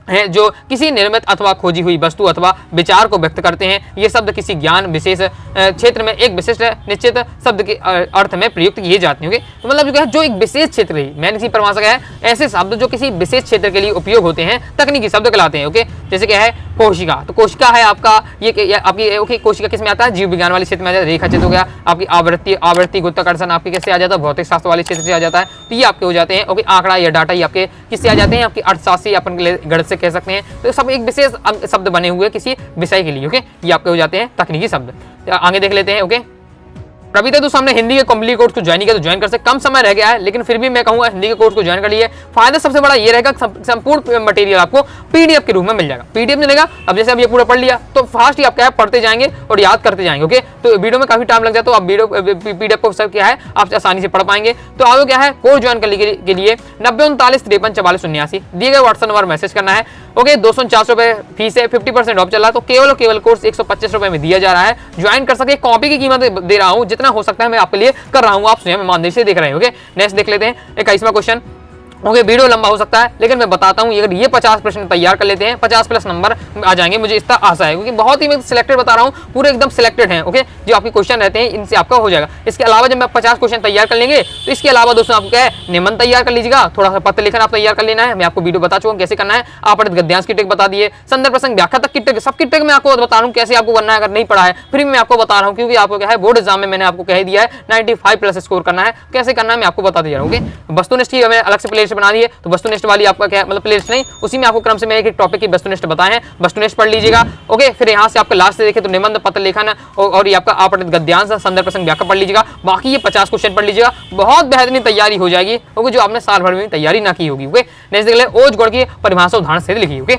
हैं जो किसी निर्मित अथवा खोजी हुई वस्तु अथवा विचार को व्यक्त करते हैं। ये शब्द किसी ज्ञान विशेष क्षेत्र में एक विशिष्ट निश्चित शब्द के अर्थ में प्रयुक्त किए जाते हैं। तो मतलब जो एक विशेष क्षेत्र है, मैंने इसी परिभाषा का है ऐसे शब्द जो किसी विशेष क्षेत्र के लिए उपयोग होते हैं तकनीकी शब्द कहलाते हैं। ओके, जैसे क्या है कोशिका, तो कोशिका है आपका ये आपकी ओके कोशिका किस में आता है, जीव विज्ञान वाले क्षेत्र में आ जाता है। रेखा चित्र हो गया आपकी आवर्ती गुरुत्वाकर्षण आपके कैसे आ जाता है, भौतिक शास्त्र वाले क्षेत्र से आ जाता है। तो ये आपके हो जाते हैं। ओके, आंकड़ा या डाटा ये आपके किससे आ जाते हैं, आपकी अर्थशास्त्री अपन गणित से कह सकते हैं। तो सब एक विशेष शब्द बने हुए किसी विषय के लिए। ओके, ये आपके हो जाते हैं तकनीकी शब्द। आगे देख लेते हैं। ओके, प्रवीता तो हमने हिंदी के कंप्लीट कोर्स को ज्वाइन किया तो ज्वाइन कर सकते, कम समय रह गया है लेकिन फिर भी मैं कहूंगा हिंदी के कोर्स को ज्वाइन कर लिए। फायदा सबसे बड़ा ये रहेगा संपूर्ण मटेरियल आपको पीडीएफ के रूप में मिल जाएगा। पीडीएफ मिलेगा, अब जैसे आप ये पूरा पढ़ लिया तो फास्ट ही आप क्या है पढ़ते जाएंगे और याद करते जाएंगे। ओके, तो वीडियो में काफी टाइम लग जाए तो आप वीडियो पीडीएफ को सब क्या है आप आसानी से पढ़ पाएंगे। तो आगे क्या है कोर्स ज्वाइन करने के लिए 9039534479 दिए गए व्हाट्सएप नंबर मैसेज करना है। ओके, 249 रुपए फीस है, 50% ऑफ चल रहा है तो केवल और केवल कोर्स 125 रुपए में दिया जा रहा है। ज्वाइन कर सके, कॉपी की कीमत दे रहा हूँ, जितना हो सकता है मैं आपके लिए कर रहा हूँ, आप स्वयं ईमानदारी से देख रहे हैं। ओके, नेक्स्ट देख लेते हैं 21वां क्वेश्चन। ओके, वीडियो लंबा हो सकता है लेकिन मैं बताता हूँ अगर ये 50 प्रश्न तैयार कर लेते हैं 50+ नंबर आ जाएंगे, मुझे इसका आशा है क्योंकि बहुत ही मैं सिलेक्टेड बता रहा हूँ, पूरे एकदम सिलेक्टेड हैं। ओके, जो आपके क्वेश्चन रहते हैं इनसे आपका हो जाएगा। इसके अलावा जब मैं 50 क्वेश्चन तैयार कर लेंगे तो इसके अलावा दोस्तों आपको क्या है निबंध तैयार कर लीजिएगा, थोड़ा सा पत्र लेखन आप तैयार कर लेना है। मैं आपको वीडियो बता चुका हूँ कैसे करना है। आप गद्यांश की ट्रिक बता दिए, संदर्भ प्रसंग व्याख्या तक की ट्रिक, सबकी ट्रिक मैं आपको बता रहा हूँ कैसे आपको करना है। अगर नहीं पढ़ा है फिर भी मैं आपको बता रहा हूँ क्योंकि आपको क्या है बोर्ड एग्जाम में मैंने आपको कह दिया है 95+ स्कोर करना है, कैसे करना है मैं आपको बताते जा रहा हूँ। ओके, वस्तुनिष्ठ की मैंने अलग से प्लेलिस्ट बना दी है तो वस्तुनिष्ठ वाली आपका क्या मतलब प्लेलिस्ट नहीं, उसी में आपको क्रम से मैं एक टॉपिक की वस्तुनिष्ठ बताए हैं, वस्तुनिष्ठ पढ़ लीजिएगा। ओके, फिर यहाँ से आपका लास्ट से देखें तो निबंध पत्र लेखन और ये आपका आपत्ति गद्यांश संदर्भ प्रसंग व्याख्या पढ़ लीजिएगा। बाकी ये 50 क्वेश्चन पढ़ लीजिएगा, बहुत बेहतरीन तैयारी हो जाएगी। ओके, जो आपने साल भर में तैयारी ना की होगी। ओके, नेक्स्ट देख ले ओज गुण की परिभाषा उदाहरण से लिखी। ओके,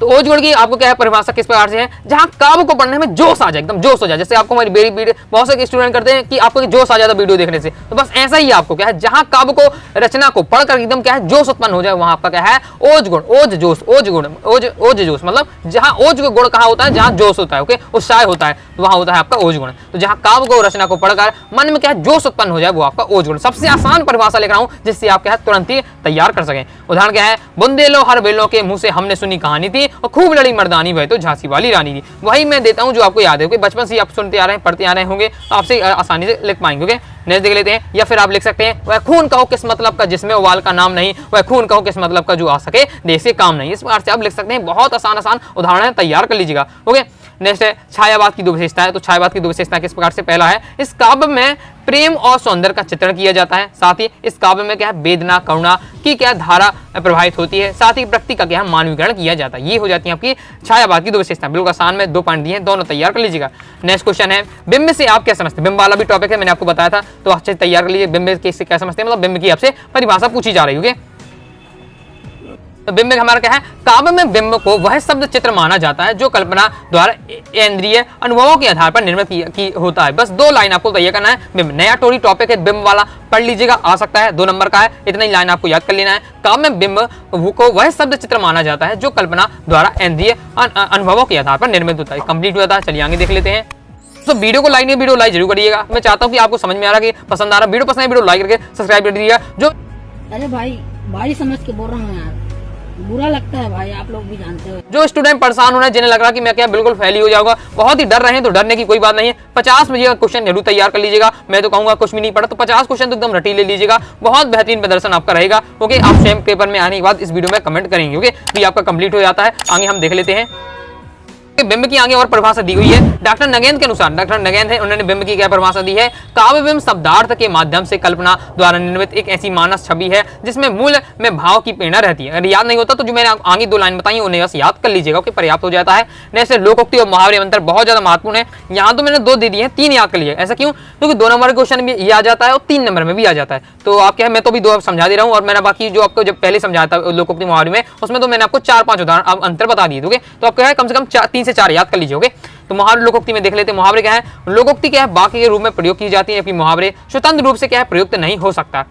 तो ओज गुण की आपको क्या है परिभाषा किस प्रकार से है, जहां काव्य को पढ़ने में जोश आ जाए, एकदम जोश हो जाए। जैसे आपको हमारी वीडियो बहुत से स्टूडेंट करते हैं कि आपको जोश आ जाता है वीडियो देखने से, तो बस ऐसा ही आपको क्या है जहां काव्य को रचना को पढ़कर एकदम क्या है जोश उत्पन्न हो जाए, वहां आपका क्या है ओज गुण, ओज जोश, ओज गुण, ओज जोश मतलब जहां ओज गुण कहाँ होता है, जहां जोश होता है। ओके, उत्साह होता है तो वहां होता है आपका ओज गुण। तो जहां काव्य को रचना को पढ़कर मन में क्या है जोश उत्पन्न हो जाए वो आपका ओज गुण। सबसे आसान परिभाषा लेकर आऊं जिससे आप क्या है तुरंत ही तैयार कर सकें। उदाहरण क्या है, बुंदेलो हर बेलों के मुंह से हमने सुनी कहानी थी और खूब लड़ी मर्दानी वह तो झांसी वाली रानी थी। वही मैं देता हूं जो आपको याद है। कि बचपन से आप सुनते आ रहे हैं, पढ़ते आ रहे होंगे तो आपसे आसानी से लिख पाएंगे। ओके, नेक्स्ट देख लेते हैं। या फिर आप लिख सकते हैं वह खून कहो किस मतलब का जिसमें उबाल का नाम नहीं, वह खून कहो किस मतलब का जो आ सके देश के काम नहीं। इस प्रकार से आप लिख सकते हैं, बहुत आसान उदाहरण तैयार कर लीजिएगा। ओके, नेक्स्ट है छायावाद की दो विशेषता है। तो छायावाद की दो विशेषता किस प्रकार से, पहला है इस काव्य में प्रेम और सौंदर्य का चित्रण किया जाता है, साथ ही इस काव्य में क्या है वेदना करुणा की क्या धारा प्रभावित होती है, साथ ही प्रकृति का क्या है मानवीकरण किया जाता है। ये हो जाती है आपकी छायावाद की दो विशेषता। बिल्कुल आसान में 2 पॉइंट दिए हैं, दोनों तैयार कर लीजिएगा। नेक्स्ट क्वेश्चन है बिंब से आप क्या समझते हैं। बिंब वाला भी टॉपिक है, मैंने आपको बताया था, तो अच्छे तैयार कर लीजिए। बिंब से क्या समझते हैं, मतलब बिंब की आपसे परिभाषा पूछी जा रही होगी। तो बिंब हमारा क्या है, काव्य में बिंब को वह शब्द चित्र माना जाता है जो कल्पना द्वारा इंद्रिय अनुभवों के आधार पर निर्मित की होता है। बस 2 लाइन आपको तैयार करना है। बिंब नया टोरी टॉपिक है, बिंब वाला पढ़ लीजिएगा, आ सकता है 2 नंबर का है, इतना ही लाइन आपको याद कर लेना है। काव्य में बिंब को वह शब्द चित्र माना जाता है जो कल्पना द्वारा इंद्रिय अनुभवों के आधार पर निर्मित होता है। कंप्लीट हुआ था, चलिए आगे देख लेते हैं। तो वीडियो को लाइक नहीं, वीडियो लाइक जरूर करिएगा। मैं चाहता हूँ कि आपको समझ में आ रहा है कि पसंद आ रहा है, वीडियो पसंद है वीडियो लाइक करके सब्सक्राइब कर दीजिएगा। जो अरे भाई समझ के बोल रहा हूँ यार, बुरा लगता है भाई, आप लोग भी जानते हो। जो स्टूडेंट परेशान हो रहे हैं, जिन्हें लग रहा है कि मैं क्या बिल्कुल फेल ही हो जाऊंगा, बहुत ही डर रहे हैं, तो डरने की कोई बात नहीं है। 50 बजे क्वेश्चन जरूर तैयार कर लीजिएगा। मैं तो कहूंगा कुछ भी नहीं पड़ा तो 50 क्वेश्चन तो एकदम रटी ले लीजिएगा, बहुत बेहतरीन प्रदर्शन आपका रहेगा। ओके, आप स्वयं पेपर में आने के बाद इस वीडियो में कमेंट करेंगे। ओके, तो आपका कंप्लीट हो जाता है। आगे हम देख लेते हैं। बिंब की आगे और परिभाषा दी हुई है डॉक्टर नगेंद्र के अनुसार। डॉक्टर नगेंद्र है, उन्होंने बिंब की क्या परिभाषा दी है, काव्य बिंब शब्दार्थ के माध्यम से कल्पना द्वारा निर्मित एक ऐसी मानस छवि है जिसमें मूल में भाव की प्रेरणा रहती है। अगर याद नहीं होता तो जो मैंने आगे 2 लाइन बताई उन्हें बस याद कर लीजिएगा। ओके, पर्याप्त हो जाता है। नेक्स्ट लोकोक्ति और मुहावरे अंतर बहुत ज्यादा महत्वपूर्ण है। यहाँ तो मैंने 2 दे दिए हैं, 3 याद कर लिए। ऐसा क्यों, क्योंकि 2 नंबर क्वेश्चन भी आ जाता है और 3 नंबर में भी आ जाता है। तो आप क्या है, मैं तो भी 2 समझा दे रहा हूँ और मैंने बाकी जो आपको जब पहले समझाया था लोकोक्ति मुहावरे में, उसमें तो मैंने आपको 4-5 उदाहरण अंतर बता दिए। ओके, तो आप क्या है कम से कम 3 से 4 याद कर लीजिए। तो मुहावरे लोकोक्ति में देख लेते हैं। मुहावरे क्या है, लोकोक्ति क्या है वाक्य के रूप में प्रयोग की जाती है, जबकि मुहावरे स्वतंत्र रूप से क्या है प्रयुक्त नहीं हो सकता।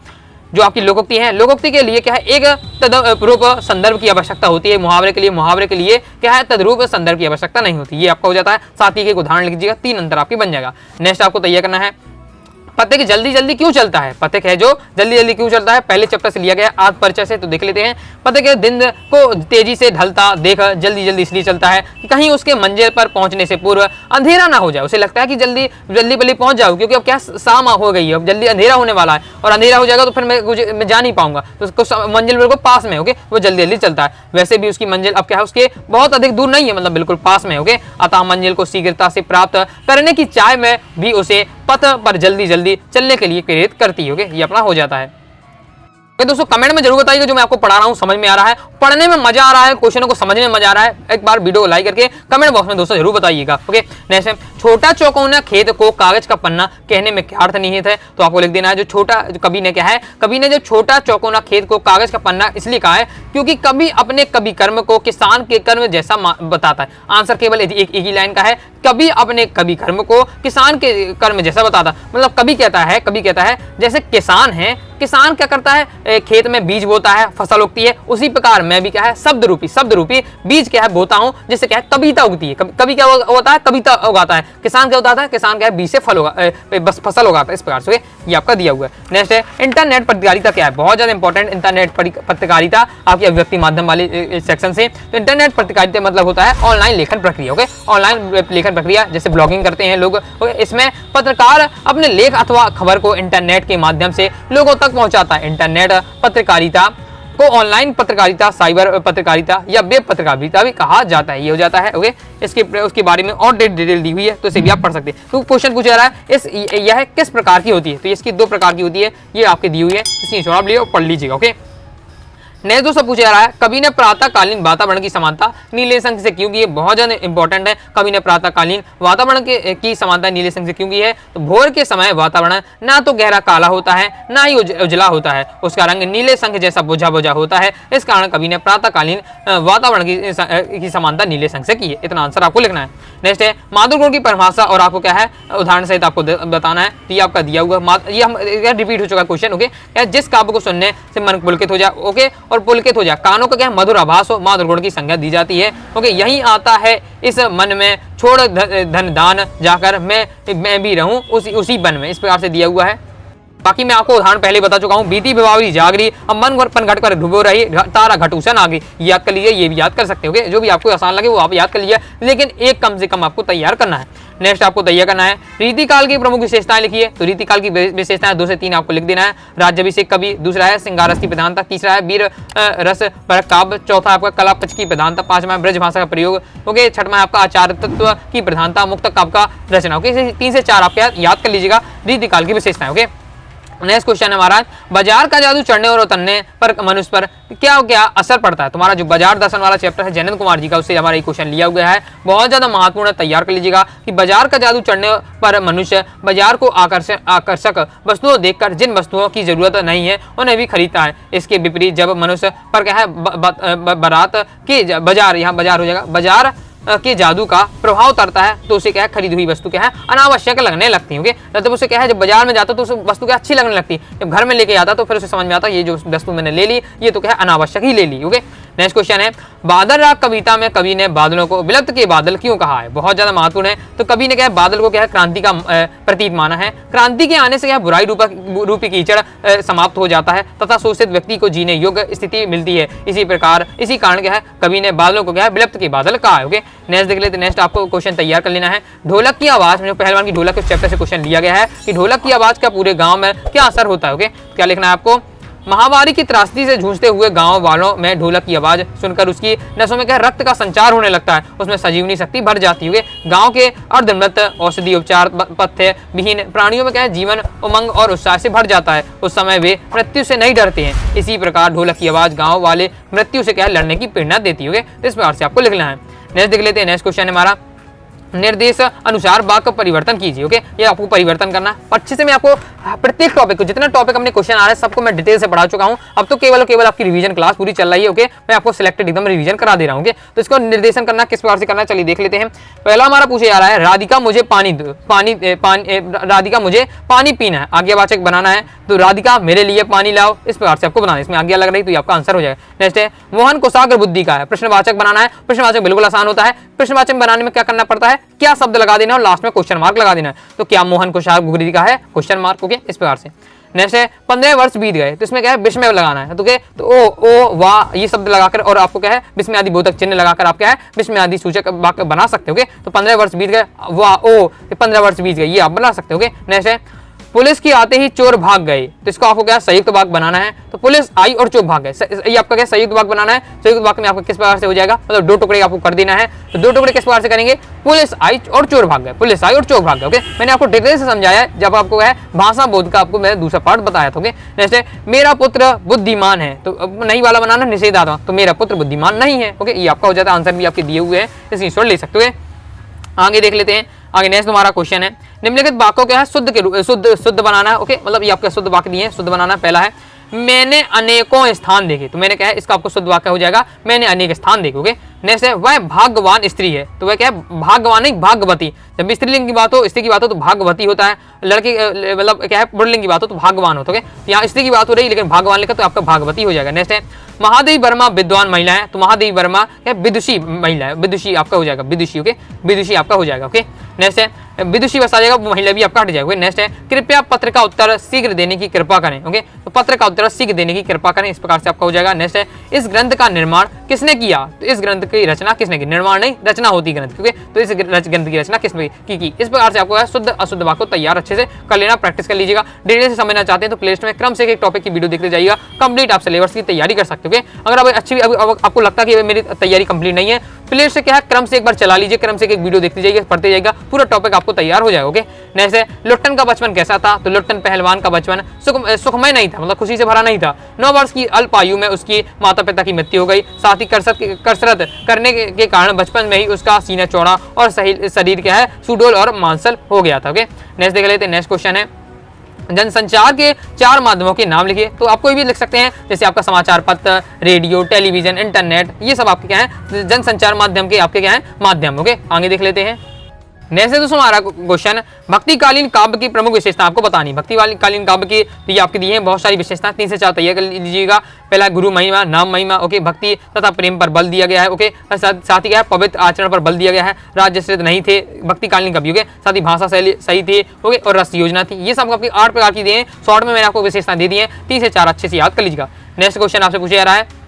जो आपकी लोकोक्ति है, लोकोक्ति के लिए क्या है एक तदरूप संदर्भ की आवश्यकता होती है। मुहावरे के लिए क्या है तदरूप संदर्भ की आवश्यकता नहीं होती। ये आपका हो जाता है। साथ ही एक उदाहरण लिख लीजिएगा, 3 अंतर आपके बन जाएगा। नेक्स्ट आपको तैयार करना है पते की जल्दी जल्दी क्यों चलता है, पते है जो जल्दी जल्दी क्यों चलता है, पहले चैप्टर से लिया गया आत्म परिचय से, तो देख लेते हैं। पते के दिन को तेजी से ढलता देख जल्दी जल्दी इसलिए चलता है कि कहीं उसके मंजिल पर पहुंचने से पूर्व अंधेरा ना हो जाए। उसे लगता है कि जल्दी जल्दी जल्दी पहुंच जाऊं, क्योंकि अब क्या शाम हो गई है, अब जल्दी अंधेरा होने वाला है और अंधेरा हो जाएगा तो फिर मैं जा नहीं पाऊंगा, तो उसको मंजिल बिल्कुल पास में, ओके, वो जल्दी जल्दी चलता है। वैसे भी उसकी मंजिल अब क्या है, उसके बहुत अधिक दूर नहीं है, मतलब बिल्कुल पास में, ओके। अतः मंजिल को शीघ्रता से प्राप्त करने की चाह में भी उसे पथ पर जल्दी जल्दी चलने के लिए प्रेरित करती है, ओके। ये अपना हो जाता है। दोस्तों कमेंट में जरूर बताइए जो मैं आपको पढ़ा रहा हूँ समझ में आ रहा है, पढ़ने में मजा आ रहा है, क्वेश्चनों को समझने में मजा आ रहा है। एक बार वीडियो को लाइक करके कमेंट बॉक्स में दोस्तों जरूर बताइएगा, ओके। नेक्स्ट है, छोटा चौकोना खेत को कागज का पन्ना कहने में क्या अर्थ निहित है, तो आपको लिख देना है जो कवि ने क्या है, कवि ने जो छोटा चौकोना खेत को कागज का पन्ना इसलिए कहा है क्योंकि कवि अपने कवि कर्म को किसान के कर्म जैसा बताता है। आंसर केवल एक ही लाइन का है, कवि अपने कवि कर्म को किसान के कर्म जैसा बताता, मतलब कवि कहता है जैसे किसान है, किसान क्या करता है, खेत में बीज बोता है, फसल उगती है, उसी प्रकार मैं भी क्या है शब्द रूपी बीज क्या है बोता हूं, जिससे क्या है कविता उगती है। कवि क्या होता है, कविता उगाता है। किसान क्या होता है, किसान क्या है बीज से बस फसल उगाता है। इस प्रकार से ये आपका दिया हुआ है। नेक्स्ट है इंटरनेट पत्रकारिता क्या है, बहुत ज्यादा इंपॉर्टेंट इंटरनेट पत्रकारिता आपकी अभिव्यक्ति माध्यम वाले सेक्शन से। तो इंटरनेट पत्रकारिता मतलब होता है ऑनलाइन लेखन प्रक्रिया, ओके, ऑनलाइन लेखन प्रक्रिया, जैसे ब्लॉगिंग करते हैं लोग, ओके। इसमें पत्रकार अपने लेख अथवा खबर को इंटरनेट के माध्यम से लोगों तक पहुंचाता है। इंटरनेट पत्रकारिता को ऑनलाइन पत्रकारिता, साइबर पत्रकारिता या वेब पत्रकारिता भी कहा जाता है। ये हो जाता है, ओके। उसके बारे में और डिटेल दी हुई है, तो इसे भी आप पढ़ सकते हैं। तो क्वेश्चन पूछा रहा है यह किस प्रकार की होती है, तो इसकी 2 प्रकार की होती है, ये आपके दी हुई है, इसकी आप लिए पढ़ लीजिएगा, ओके। नेक्स्ट दोस्तों पूछा जा रहा है कवि ने प्रातःकालीन वातावरण की समानता नीले संघ से क्यों की है, बहुत ज्यादा इंपॉर्टेंट है। कवि ने प्रातःकालीन वातावरण की समानता नीले संघ से क्यों की है, तो भोर के समय वातावरण ना तो गहरा काला होता है ना ही उजला होता है, उसका रंग नीले संघ जैसा बुझा बुझा होता है। इस कारण कवि ने प्रातःकालीन वातावरण की समानता नीले संघ से की है। इतना आंसर आपको लिखना है। नेक्स्ट है माधुर गुण की परिभाषा और आपको क्या है उदाहरण सहित आपको बताना है, तो ये आपका दिया हुआ, ये रिपीट हो चुका क्वेश्चन, ओके। जिस काव्य को सुनने से मन पुलकित हो जाए, ओके, और पुलकित हो जाए, कानों का क्या मधुर आभास हो, माधुर गुण की संज्ञा दी जाती है, ओके। यही आता है इस मन में छोड़ धन दान जाकर मैं भी रहूं उसी वन में। इस प्रकार से दिया हुआ है। बाकी मैं आपको उदाहरण पहले बता चुका हूँ, बीती भिवावरी जागरी, अब मन पन घट कर डूबो रही, तारा घटूसन आ गई। याद कर लीजिए, ये भी याद कर सकते हो, जो भी आपको आसान लगे वो आप याद कर लीजिए, लेकिन एक कम से कम आपको तैयार करना है। नेक्स्ट आपको तैयार करना है रीतिकाल की प्रमुख विशेषताएं लिखिए, तो रीतिकाल की विशेषताएं 2 से 3 आपको लिख देना है। राज्याभिषेक कवि, दूसरा है श्रृंगार रस की प्रधानता, तीसरा है वीर रस पर काव्य, चौथा आपका कला पक्ष की प्रधानता, 5वां ब्रज भाषा का प्रयोग, ओके, 6वां आपका आचार्य तत्व की प्रधानता, मुक्त काव्य का रचना, ओके। 3 से 4 आपके याद कर लीजिएगा रीतिकाल की विशेषताएं, ओके। नेक्स्ट क्वेश्चन है हमारा बाजार का जादू चढ़ने और उतरने पर मनुष्य पर क्या क्या असर पड़ता है। तुम्हारा जो बाजार दर्शन वाला चैप्टर है जयनंद कुमार जी का, उससे हमारा ये क्वेश्चन लिया गया है, बहुत ज्यादा महत्वपूर्ण है, तैयार कर लीजिएगा कि बाजार का जादू चढ़ने पर मनुष्य बाजार को आकर्षक वस्तुओं देखकर जिन वस्तुओं की जरूरत नहीं है उन्हें भी खरीदता है। इसके विपरीत जब मनुष्य पर क्या है बारात के बाजार, यहाँ बाजार हो जाएगा, बाजार के जादू का प्रभाव उतरता है तो उसे क्या है खरीदी हुई वस्तु क्या है अनावश्यक लगने लगती है, जब उसे क्या है जब बाजार में जाता तो उसे वस्तु क्या अच्छी लगने लगती है, जब घर में लेके आता तो फिर उसे समझ में आता ये जो वस्तु मैंने ले ली ये तो क्या है अनावश्यक ही ले ली, ओके। नेक्स्ट क्वेश्चन है बादल राग कविता में कवि ने बादलों को विलुप्त के बादल क्यों कहा है, बहुत ज्यादा महत्वपूर्ण है। तो कवि ने क्या है बादल को क्या है क्रांति का प्रतीक माना है, क्रांति के आने से क्या बुराई रूपी कीचड़ समाप्त हो जाता है तथा शोषित व्यक्ति को जीने योग्य स्थिति मिलती है। इसी कारण क्या है कवि ने बादलों को क्या है विलुप्त के बादल कहा है, ओके। नेक्स्ट देख लेते, नेक्स्ट आपको क्वेश्चन तैयार कर लेना है। ढोलक की आवाज में पहलवान की ढोलक के चैप्टर से क्वेश्चन लिया गया है कि ढोलक की आवाज का पूरे गांव में क्या असर होता है, ओके। क्या लिखना है आपको, महामारी की त्रासदी से जूझते हुए गांव वालों में ढोलक की आवाज सुनकर उसकी नसों में क्या रक्त का संचार होने लगता है, उसमें सजीवनी शक्ति बढ़ जाती है। गांव के अर्धमृत औषधि उपचार पथ्य विहीन प्राणियों में क्या है जीवन उमंग और उत्साह से भर जाता है, उस समय वे मृत्यु से नहीं डरते हैं। इसी प्रकार ढोलक की आवाज गाँव वाले मृत्यु से क्या है लड़ने की प्रेरणा देती है। इस प्रकार से आपको लिखना है। नेक्स्ट देख लेते हैं, नेक्स्ट क्वेश्चन है हमारा निर्देश अनुसार वाक्य परिवर्तन कीजिए, ओके। ये आपको परिवर्तन करना अच्छे से। मैं आपको प्रत्येक टॉपिक को जितना टॉपिक अपने क्वेश्चन आ रहे हैं सबको मैं डिटेल से पढ़ा चुका हूं, अब तो केवल आपकी रिवीजन क्लास पूरी चल रही है, ओके। मैं आपको सिलेक्टेड एकदम रिवीजन करा दे रहा हूं, ओके। तो इसको निर्देशन करना किस प्रकार से करना चलिए देख लेते हैं। पहला हमारा पूछे जा रहा है राधिका मुझे राधिका मुझे पानी पीना है, आज्ञावाचक बनाना है, तो राधिका मेरे लिए पानी लाओ, इस प्रकार से आपको बनाना है। इसमें आज्ञा लग रही तो आपका आंसर हो जाएगा। नेक्स्ट है मोहन कुशाग्र बुद्धि का है, प्रश्नवाचक बनाना है। प्रश्नवाचक बिल्कुल आसान होता है, प्रश्नवाचक बनाने में क्या करना पड़ता है क्या शब्द लगा देना है और लास्ट में क्वेश्चन मार्क लगा देना है। तो क्या मोहन कुशार घुघरी का है क्वेश्चन मार्क। ओके, इस प्रकार से। नेक्स्ट है 15 वर्ष बीत गए, तो इसमें क्या है विस्मय लगाना है। तो क्या तो ओ वाह ये शब्द लगाकर और आपको क्या है विस्मय आदि बोधक चिन्ह लगाकर आप क्या है विस्मय आदि सूचक वाक्य बना सकते हो। ओके, तो 15 वर्ष बीत गए, वाह ओ 15 वर्ष बीत गए, ये आप बना सकते हो। ओके, नेक्स्ट है पुलिस की आते ही चोर भाग गए, तो इसको आपको क्या संयुक्त वाक्य बनाना है। तो पुलिस आई और चोर भाग गए, ये आपका क्या संयुक्त वाक्य बनाना है। संयुक्त वाक्य में आपको किस प्रकार से हो जाएगा, मतलब 2 टुकड़े आपको कर देना है। तो 2 टुकड़े किस प्रकार से करेंगे, पुलिस आई और चोर भाग गए, पुलिस आई और चोर भाग गए। ओके, मैंने आपको डिटेल से समझाया है जब आपको है भाषा बोध का आपको मैंने दूसरा पार्ट बताया था। ओके, जैसे मेरा पुत्र बुद्धिमान है, तो नहीं वाला बनाना निषेधात्मक, तो मेरा पुत्र बुद्धिमान नहीं है। ओके, ये आपका हो जाता है, आंसर भी आपके दिए हुए हैं, इसकी स्क्रीनशॉट ले सकते हो। आगे देख लेते हैं। आगे नेक्स्ट हमारा क्वेश्चन है निम्नलिखित वाक्यों क्या है शुद्ध के शुद्ध बनाना है। ओके, मतलब ये आपके शुद्ध वाक्य दिए हैं, शुद्ध बनाना है। पहला है मैंने अनेकों स्थान देखे, तो मैंने क्या है इसका आपको शुद्ध वाक्य हो जाएगा मैंने अनेक स्थान देखे। ओके, नेक्स्ट है वह भाग्यवान स्त्री है, तो वह क्या है भाग्यवान नहीं भाग्यवती। जब भी स्त्रीलिंग की बात हो स्त्री की बात हो तो भाग्यवती होता है, लड़की मतलब क्या है पुल्लिंग की बात हो तो भाग्यवान होता है। ओके, यहाँ स्त्री की बात हो रही लेकिन भाग्यवान लिखा तो आपका भाग्यवती हो जाएगा। नेक्स्ट है महादेवी वर्मा विद्वान महिला है, तो महादेवी वर्मा क्या विदुषी महिला है, विदुषी आपका हो जाएगा विदुषी। ओके, विदुषी आपका हो जाएगा। ओके, नेक्स्ट है विदुषी बस आ जाएगा, महिला भी आपका हट जाएगा। नेक्स्ट है कृपया पत्र का उत्तर शीघ्र देने की कृपा करें। ओके, तो पत्र का उत्तर शीघ्र देने की कृपा करें, इस प्रकार से आपका हो जाएगा। नेक्स्ट है इस ग्रंथ का निर्माण किसने किया, तो इस ग्रंथ की रचना किसने की, निर्माण नहीं रचना होती ग्रंथ की। तो इस ग्रंथ की रचना किसने की। इस प्रकार से आपको शुद्ध अशुद्ध वाक्य तैयार अच्छे से कर लेना, प्रैक्टिस कर लीजिएगा। डिटेल से समझना चाहते हैं तो प्लेलिस्ट में क्रम से एक टॉपिक की वीडियो देखते जाइएगा, कंप्लीट आप सिलेबस की तैयारी कर सकते हो। अगर अब अच्छी आपको लगता है कि मेरी तैयारी कंप्लीट नहीं है, प्लेलिस्ट से क्या है क्रम से एक बार चला लीजिए, क्रम से एक वीडियो देखते जाइए, पढ़ते जाइएगा, पूरा टॉपिक आपको तैयार हो जाएगा। ओके, नेक्स्ट है लुट्टन का बचपन कैसा था, तो लुट्टन पहलवान का बचपन सुखमय नहीं था, मतलब खुशी से भरा नहीं था। 9 वर्ष की अल्प आयु में उसकी माता पिता की मृत्यु हो गई, साथ ही कसरत करने के कारण बचपन में ही उसका सीना चौड़ा और शरीर क्या है सुडौल और मांसल हो गया था। ओके, नेक्स्ट देख लेते हैं। नेक्स्ट क्वेश्चन है जनसंचार के 4 माध्यमों के नाम लिखिए, तो आप कोई भी लिख सकते हैं, जैसे आपका समाचार पत्र, रेडियो, टेलीविजन, इंटरनेट, ये सब आपके क्या है जनसंचार माध्यम के आपके क्या है माध्यम। ओके, आगे देख लेते हैं। नेक्स्ट दोस्तों हमारा क्वेश्चन भक्तिकालीन काव्य की प्रमुख विशेषता आपको बतानी। भक्तिकालीन काव्य की तो ये आपकी दी है बहुत सारी विशेषताएं, 3 से 4 तैयार कर लीजिएगा। पहला गुरु महिमा, नाम महिमा। ओके, भक्ति तथा प्रेम पर बल दिया गया है। ओके, साथ ही क्या है पवित्र आचरण पर बल दिया गया है। राज्यश्रित नहीं थे भक्तिकालीन कवि। ओके, साथ ही भाषा शैली सही थी। ओके, और रस योजना थी। ये सब आपकी 8 प्रकार की दी है, शॉर्ट में मैंने आपको विशेषताएं दे दी है, 3 से 4 अच्छे से याद कर लीजिएगा। नेक्स्ट क्वेश्चन आपसे पूछा जा रहा है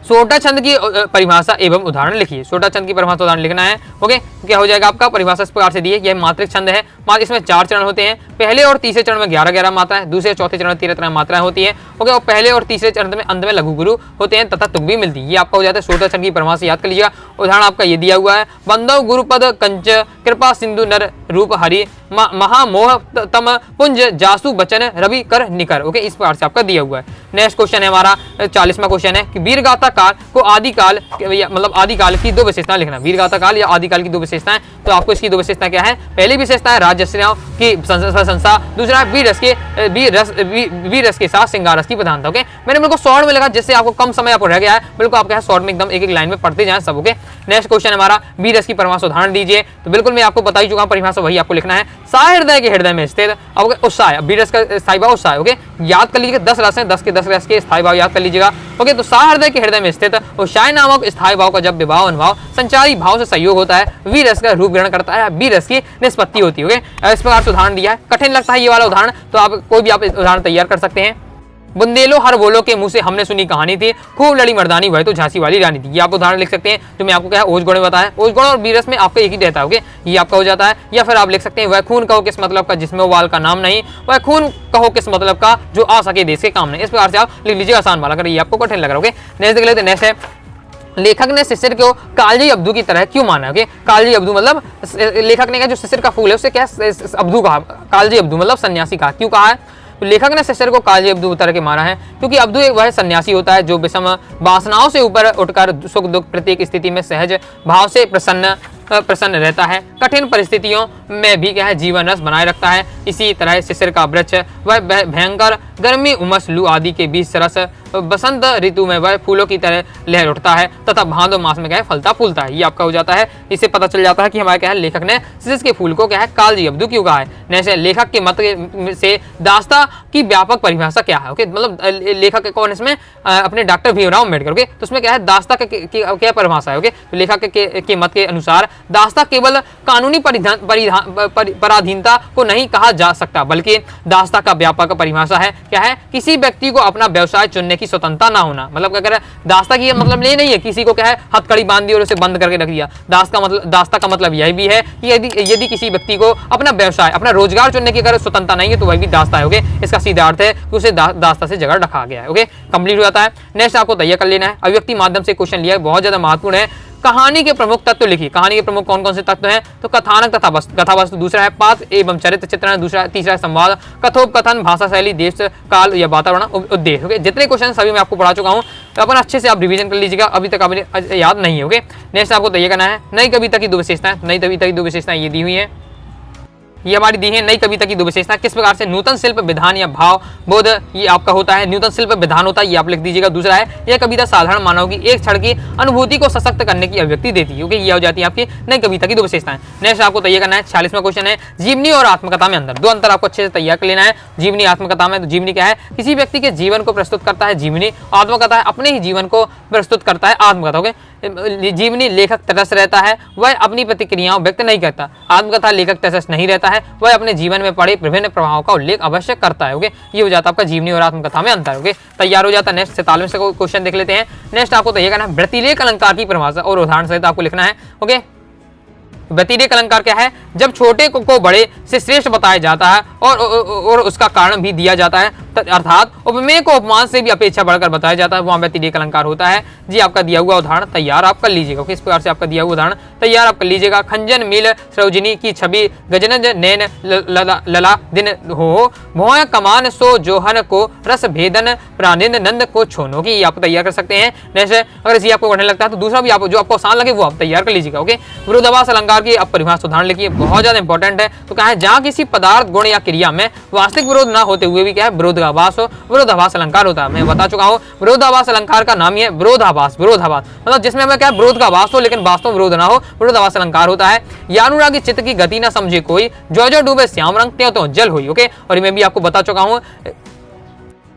सोटा छंद की परिभाषा एवं उदाहरण लिखिए। सोटा छंद की परिभाषा उदाहरण लिखना है। ओके, क्या हो जाएगा आपका परिभाषा इस प्रकार से दी है, यह मात्रिक छंद है। इसमें 4 चरण होते हैं, पहले और तीसरे चरण में 11-11 मात्राएं, दूसरे चौथे चरण में 13 मात्राएं होती है। ओके, और पहले और तीसरे चरण में अंत में लघु गुरु होते हैं तथा तुक भी मिलती है। ये आपका हो जाता है सोटा छंद की परिभाषा, याद कर लीजिएगा। उदाहरण आपका ये दिया हुआ है बंदव गुरुपद कंच कृपा सिंधु नर रूप हरि महामोह तम पुंज जासु बचन रवि कर निकर। ओके, इस प्रकार से आपका दिया हुआ है। नेक्स्ट क्वेश्चन है हमारा 40वां क्वेश्चन है कि वीरगाथा काल को आदिकाल मतलब आदिकाल की 2 विशेषताएं लिखना। वीरगाथा काल या आदिकाल की 2 विशेषताएं, तो आपको इसकी 2 विशेषताएं क्या है, पहली विशेषता है राजस्त्रियों की प्रशंसा, दूसरा है वीर रस के साथ श्रृंगार रस की प्रधानता। ओके, मैंने बिल्कुल शॉर्ट में लिखा जिससे आपको कम समय आपको रह गया है, बिल्कुल आपका शॉर्ट में एकदम एक लाइन में पढ़ते जाए सब। ओके, नेक्स्ट क्वेश्चन हमारा वीर रस की परिभाषा उदाहरण दीजिए, तो बिल्कुल मैं आपको बता ही चुका हूं परिभाषा, वही आपको लिखना है। साय हृदय के हृदय में स्थित अब उत्साह, वीर रस का स्थायी भाव उत्साह। ओके, याद कर लीजिएगा 10 रस है, 10 के 10 रस के स्थायी भाव याद कर लीजिएगा। ओके, तो साय हृदय के हृदय में स्थित उत्साह नामक स्थायी भाव का जब विभाव अनुभाव संचारी भाव से सहयोग होता है, वीर रस का रूप ग्रहण करता है, वीर रस की निष्पत्ति होती है। ओके, इस प्रकार से उदाहरण दिया है। कठिन लगता है ये वाला उदाहरण, तो आप कोई भी आप उदाहरण तैयार कर सकते हैं। बुंदेलो हर बोलो के मुंह से हमने सुनी कहानी थी, खूब लड़ी मर्दानी वह तो झांसी वाली रानी थी। ये आप उदाहरण लिख सकते हैं, जो मैं आपको क्या है ओजगुण में बताया। ओजगुण और वीरस में आपका एक ही रहता है। ओके, ये आपका हो जाता है। या फिर आप लिख सकते हैं वह खून कहो किस मतलब का जिसमें वाल का नाम नहीं, वह खून कहो किस मतलब का जो आ सके देश के काम नहीं। इस प्रकार से आप लिख लीजिए आसान वाला, अगर ये आपको कठिन लग रहा है। नेक्स्ट देख लेते हैं। नेक्स्ट है लेखक ने शिशिर को कालजी अब्दू की तरह क्यों माना। ओके, कालजी अब्दू मतलब लेखक ने कहा जो शिशिर का फूल है उसे क्या अब्दू कहा, कालजी अब्दू मतलब सन्यासी कहा। क्यों कहा है, तो लेखक ने शिशिर को कालजी अब्दू तरह के माना है क्योंकि अब्दू एक वह सन्यासी होता है जो विषम वासनाओं से ऊपर उठकर सुख दुख प्रत्येक स्थिति में सहज भाव से प्रसन्न रहता है, कठिन परिस्थितियों में भी क्या है जीवन रस बनाए रखता है। इसी तरह शिशिर का वृक्ष वह भयंकर गर्मी उमस लू आदि के बीच सरस बसंत ऋतु में वह फूलों की तरह लहर उठता है तथा भादो मास में क्या है फलता फूलता है। ये आपका हो जाता है, इससे पता चल जाता है कि हमारे क्या है लेखक ने सीसस के फूल को क्या है कालजी अब्दू क्यों कहा है। जैसे लेखक के मत से दास्ता की व्यापक परिभाषा क्या है। ओके, मतलब लेखक कौन इसमें अपने डॉक्टर भीमराव अम्बेडकर। ओके, तो उसमें क्या है दास्ता क्या परिभाषा है। ओके, तो लेखक के मत के अनुसार दास्ता केवल कानूनी पराधीनता को नहीं कहा जा सकता बल्कि दास्ता का व्यापक परिभाषा है क्या है किसी व्यक्ति को अपना व्यवसाय चुनने की स्वतंत्रता ना होना। मतलब क्या कह रहा है दास्ता की मतलब ये नहीं है किसी को क्या है हथकड़ी बांध दी और उसे बंद करके रख दिया। दास्ता का मतलब यह भी है कि यदि किसी व्यक्ति को अपना व्यवसाय अपना रोजगार चुनने की अगर स्वतंत्रता नहीं है तो वह भी दास्ता है। ओके, इसका सीधा अर्थ है कि उसे दास्ता से जगह रखा गया है। ओके, कंप्लीट हो जाता है। नेक्स्ट आपको तैयार कर लेना है। अभिव्यक्ति माध्यम से क्वेश्चन लिया है, बहुत ज्यादा महत्वपूर्ण है। कहानी के प्रमुख तत्व लिखिए। कहानी के प्रमुख कौन कौन से तत्व हैं? तो कथानक तथा कथावस्तु, दूसरा है पात्र एवं चरित्र चित्रण, दूसरा तीसरा है संवाद, कथोपकथन, भाषा शैली, देश काल या वातावरण, उद्देश्य। ओके, जितने क्वेश्चन सभी मैं आपको पढ़ा चुका हूँ, अपन अच्छे से आप रिवीजन कर लीजिएगा, अभी तक आपने याद नहीं है। ओके, नेक्स्ट आपको तैयार करना है नई कविता की दो विशेषताएं। नई कविता की दो विशेषताएं ये दी हुई है, ये हमारी दी है नई कविता की दो विशेषता किस प्रकार से नूतन शिल्प विधान या भाव बोध ये आपका होता है। नूतन शिल्प विधान होता है, ये आप लिख दीजिएगा। दूसरा है यह कविता साधारण मानव की एक क्षण की अनुभूति को सशक्त करने की अभिव्यक्ति देती है। ये हो जाती है आपकी नई कविता की दो विशेषताएं। नेक्स्ट आपको तैयार करना है 46वां क्वेश्चन है जीवनी और आत्मकथा में अंतर। दो अंतर आपको अच्छे से तैयार कर लेना है। जीवनी आत्मकथा में, तो जीवनी क्या है किसी व्यक्ति के जीवन को प्रस्तुत करता है जीवनी, आत्मकथा है अपने ही जीवन को प्रस्तुत करता है आत्मकथा। ओके, जीवनी लेखक तटस्थ रहता है, वह अपनी प्रतिक्रियाओं व्यक्त नहीं करता। आत्मकथा लेखक तटस्थ नहीं रहता है, वह अपने जीवन में पड़े विभिन्न प्रभावों का उल्लेख अवश्य करता है। ओके, ये हो जाता है आपका जीवनी और आत्मकथा में अंतर। ओके, तैयार हो जाता है। नेक्स्ट 47वां क्वेश्चन देख लेते हैं। नेक्स्ट आपको तैयार करना है व्यतिरेक अलंकार की परिभाषा और उदाहरण सहित आपको लिखना है। ओके, व्यतिरेक अलंकार क्या है? जब छोटे को बड़े से श्रेष्ठ बताया जाता है और उसका कारण भी दिया जाता है, अर्थात उपमेय को उपमान से भी अपेक्षा बढ़कर बताया जाता है, वहां व्यतिरेक अलंकार होता है। जी आपका दिया हुआ उदाहरण तैयार आप कर लीजिएगा। किस प्रकार से आपका दिया हुआ उदाहरण तैयार आप कर लीजिएगा। खंजन मिल सरोजिनी की छवि गजनज नैन लला दिन हो भोय कमान सो जोहन को रस भेदन प्राणिंद नंद को छोनो की आप तैयार कर सकते हैं। नेक्स्ट अगर इसी आपको पढ़ने लगता है तो दूसरा भी आप जो आपको आसान लगे वो आप तैयार कर लीजिएगा। ओके, विरोधाभास अलंकार की आप परिभाषा उदाहरण लिखिए, बहुत ज्यादा इंपॉर्टेंट है। तो क्या है जहां किसी पदार्थ गुण या क्रिया में वास्तविक विरोध ना होते हुए भी क्या है विरोधाभास विरोधाभास अलंकार होता है। मैं बता चुका हूं विरोधाभास अलंकार का नाम ही है विरोधाभास। विरोधाभास मतलब जिसमें हमें क्या है विरोध का आभास हो लेकिन वास्तव विरोध ना हो, विरोधाभास अलंकार होता है। यानुरागी चित्त की गति ना समझे कोई, जो जो डूबे श्याम रंग त्यों त्यों जल हुई। ओके, और मैं भी आपको बता चुका हूं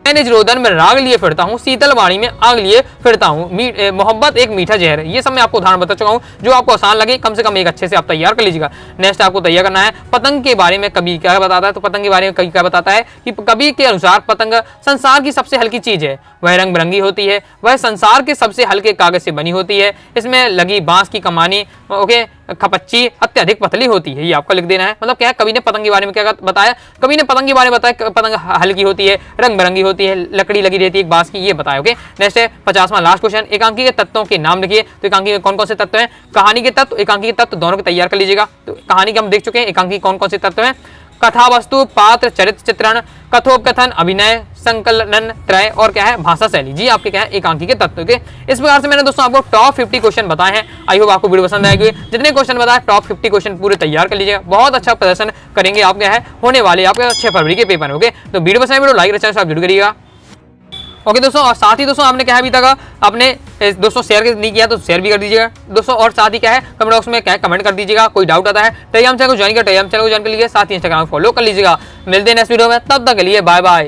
मैं निज रोदन में राग लिए फिरता हूँ, शीतल वाणी में आग लिए फिरता हूँ, मोहब्बत एक मीठा जहर है। ये सब मैं आपको उदाहरण बता चुका हूँ, जो आपको आसान लगे कम से कम एक अच्छे से आप तैयार कर लीजिएगा। नेक्स्ट आपको तैयार करना है पतंग के बारे में कवि क्या बताता है। तो पतंग के बारे में कवि क्या बताता है कि कवि के अनुसार पतंग संसार की सबसे हल्की चीज है, वह रंग बिरंगी होती है, वह संसार के सबसे हल्के कागज से बनी होती है, इसमें लगी बांस की कमानी ओके खपच्ची अत्यधिक पतली होती है। ये आपको लिख देना है। मतलब क्या है कवि ने पतंग के बारे में क्या बताया, कवि ने पतंग के बारे में बताया पतंग हल्की होती है, रंग बिरंगी होती है, लकड़ी लगी रहती है बांस की, ये बताया। ओके, नेक्स्ट है 50वां लास्ट क्वेश्चन एकांकी के तत्वों के नाम लिखिए। तो एकांकी में कौन कौन से तत्व हैं? कहानी के तत्व, एकांकी के तत्व दोनों को तैयार कर लीजिएगा। तो कहानी के हम देख चुके हैं, एकांकी कौन कौन से तत्व हैं? कथा वस्तु, पात्र, चरित्र चित्रण, कथोपकथन, अभिनय, संकलन त्रय और क्या है भाषा शैली। जी आपके क्या है एकांकी के तत्व के। इस प्रकार से मैंने दोस्तों आपको टॉप 50 क्वेश्चन बताए हैं। आई होप आपको वीडियो पसंद आएगी। जितने क्वेश्चन बताए टॉप 50 क्वेश्चन पूरे तैयार कर लीजिएगा, बहुत अच्छा प्रदर्शन करेंगे आप क्या है होने वाले आपके 6 फरवरी के पेपर में। ओके, तो वीडियो पसंद वीडियो लाइक चैनल आप जरूर करिएगा। ओके दोस्तों, और साथ ही दोस्तों आपने क्या है अभी तक आपने दोस्तों शेयर नहीं किया तो शेयर भी कर दीजिएगा दोस्तों, और साथ ही क्या है कमेंट बॉक्स में क्या है कमेंट कर दीजिएगा। कोई डाउट आता है टेलीग्राम चैनल को ज्वाइन कर टेलीग्राम चैनल को ज्वाइन कर लीजिए, साथ ही इंस्टाग्राम फॉलो कर लीजिएगा। मिलते हैं नेक्स्ट वीडियो में, तब तक के लिए बाय बाय।